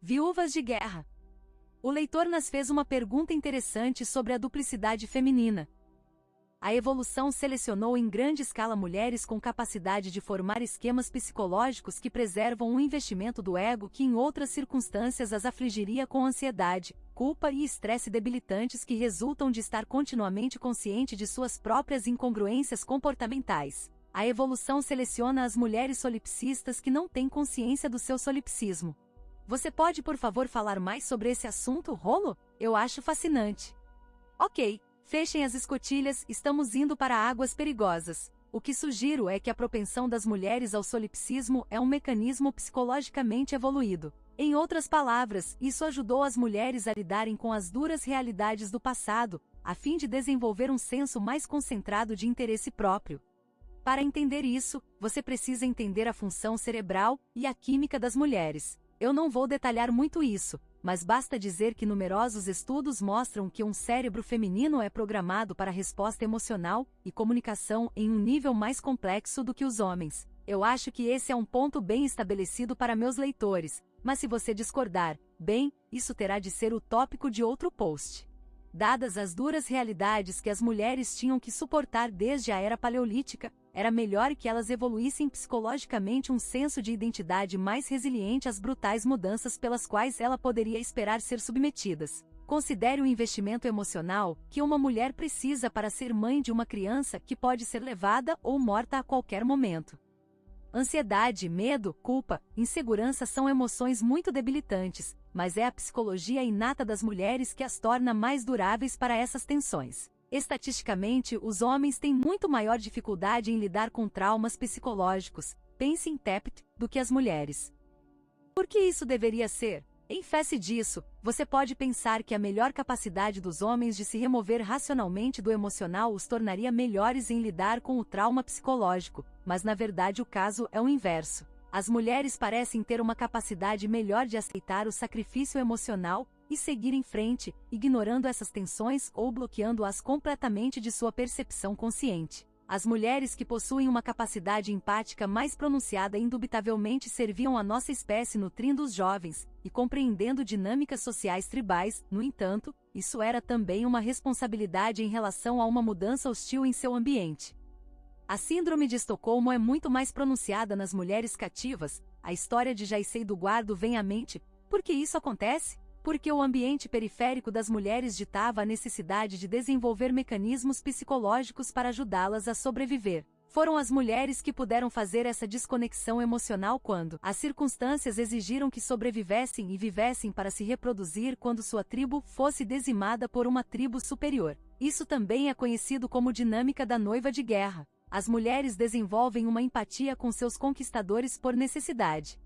Viúvas de guerra. O leitor nos fez uma pergunta interessante sobre a duplicidade feminina. A evolução selecionou em grande escala mulheres com capacidade de formar esquemas psicológicos que preservam um investimento do ego que em outras circunstâncias as afligiria com ansiedade, culpa e estresse debilitantes que resultam de estar continuamente consciente de suas próprias incongruências comportamentais. A evolução seleciona as mulheres solipsistas que não têm consciência do seu solipsismo. Você pode, por favor, falar mais sobre esse assunto, Rolo? Eu acho fascinante. Ok, fechem as escotilhas, estamos indo para águas perigosas. O que sugiro é que a propensão das mulheres ao solipsismo é um mecanismo psicologicamente evoluído. Em outras palavras, isso ajudou as mulheres a lidarem com as duras realidades do passado, a fim de desenvolver um senso mais concentrado de interesse próprio. Para entender isso, você precisa entender a função cerebral e a química das mulheres. Eu não vou detalhar muito isso, mas basta dizer que numerosos estudos mostram que um cérebro feminino é programado para resposta emocional e comunicação em um nível mais complexo do que os homens. Eu acho que esse é um ponto bem estabelecido para meus leitores, mas se você discordar, bem, isso terá de ser o tópico de outro post. Dadas as duras realidades que as mulheres tinham que suportar desde a era paleolítica, era melhor que elas evoluíssem psicologicamente um senso de identidade mais resiliente às brutais mudanças pelas quais ela poderia esperar ser submetidas. Considere o investimento emocional que uma mulher precisa para ser mãe de uma criança que pode ser levada ou morta a qualquer momento. Ansiedade, medo, culpa, insegurança são emoções muito debilitantes, mas é a psicologia inata das mulheres que as torna mais duráveis para essas tensões. Estatisticamente, os homens têm muito maior dificuldade em lidar com traumas psicológicos, pense em TEPT, do que as mulheres. Por que isso deveria ser? Em face disso, você pode pensar que a melhor capacidade dos homens de se remover racionalmente do emocional os tornaria melhores em lidar com o trauma psicológico, mas na verdade o caso é o inverso. As mulheres parecem ter uma capacidade melhor de aceitar o sacrifício emocional e seguir em frente, ignorando essas tensões ou bloqueando-as completamente de sua percepção consciente. As mulheres que possuem uma capacidade empática mais pronunciada indubitavelmente serviam a nossa espécie nutrindo os jovens e compreendendo dinâmicas sociais tribais. No entanto, isso era também uma responsabilidade em relação a uma mudança hostil em seu ambiente. A síndrome de Estocolmo é muito mais pronunciada nas mulheres cativas. A história de Jaicei do Guardo vem à mente. Por que isso acontece? Porque o ambiente periférico das mulheres ditava a necessidade de desenvolver mecanismos psicológicos para ajudá-las a sobreviver. Foram as mulheres que puderam fazer essa desconexão emocional quando as circunstâncias exigiram que sobrevivessem e vivessem para se reproduzir quando sua tribo fosse dizimada por uma tribo superior. Isso também é conhecido como dinâmica da noiva de guerra. As mulheres desenvolvem uma empatia com seus conquistadores por necessidade.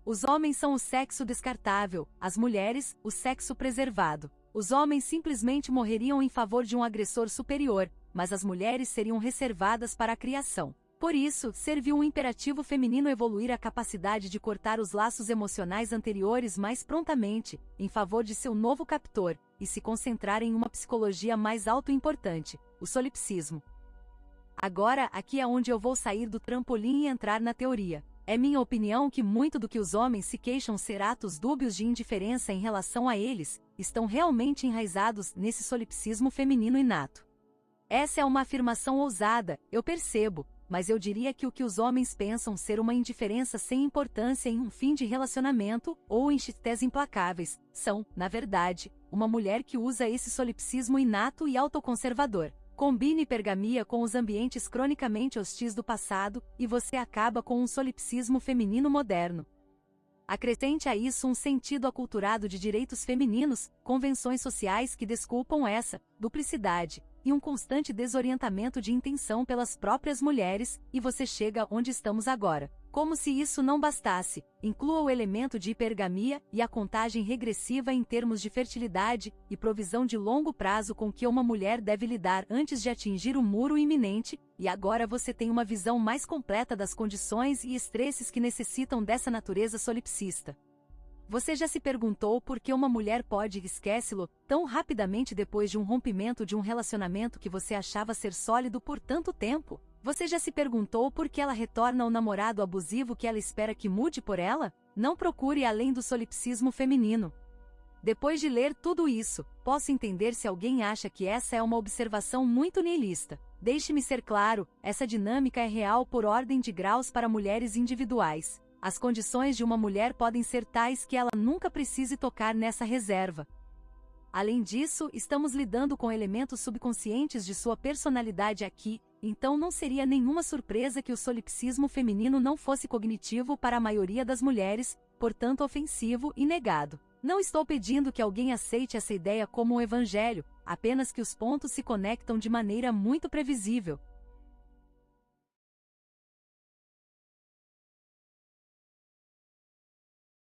Os homens são o sexo descartável, as mulheres, o sexo preservado. Os homens simplesmente morreriam em favor de um agressor superior, mas as mulheres seriam reservadas para a criação. Por isso, serviu um imperativo feminino evoluir a capacidade de cortar os laços emocionais anteriores mais prontamente, em favor de seu novo captor, e se concentrar em uma psicologia mais autoimportante, o solipsismo. Agora, aqui é onde eu vou sair do trampolim e entrar na teoria. É minha opinião que muito do que os homens se queixam ser atos dúbios de indiferença em relação a eles, estão realmente enraizados nesse solipsismo feminino inato. Essa é uma afirmação ousada, eu percebo, mas eu diria que o que os homens pensam ser uma indiferença sem importância em um fim de relacionamento, ou em chités implacáveis, são, na verdade, uma mulher que usa esse solipsismo inato e autoconservador. Combine hipergamia com os ambientes cronicamente hostis do passado, e você acaba com um solipsismo feminino moderno. Acrescente a isso um sentido aculturado de direitos femininos, convenções sociais que desculpam essa duplicidade, e um constante desorientamento de intenção pelas próprias mulheres, e você chega onde estamos agora. Como se isso não bastasse, inclua o elemento de hipergamia e a contagem regressiva em termos de fertilidade e provisão de longo prazo com que uma mulher deve lidar antes de atingir o muro iminente, e agora você tem uma visão mais completa das condições e estresses que necessitam dessa natureza solipsista. Você já se perguntou por que uma mulher pode esquecê-lo tão rapidamente depois de um rompimento de um relacionamento que você achava ser sólido por tanto tempo? Você já se perguntou por que ela retorna ao namorado abusivo que ela espera que mude por ela? Não procure além do solipsismo feminino. Depois de ler tudo isso, posso entender se alguém acha que essa é uma observação muito niilista. Deixe-me ser claro, essa dinâmica é real por ordem de graus para mulheres individuais. As condições de uma mulher podem ser tais que ela nunca precise tocar nessa reserva. Além disso, estamos lidando com elementos subconscientes de sua personalidade aqui, então não seria nenhuma surpresa que o solipsismo feminino não fosse cognitivo para a maioria das mulheres, portanto ofensivo e negado. Não estou pedindo que alguém aceite essa ideia como um evangelho, apenas que os pontos se conectam de maneira muito previsível.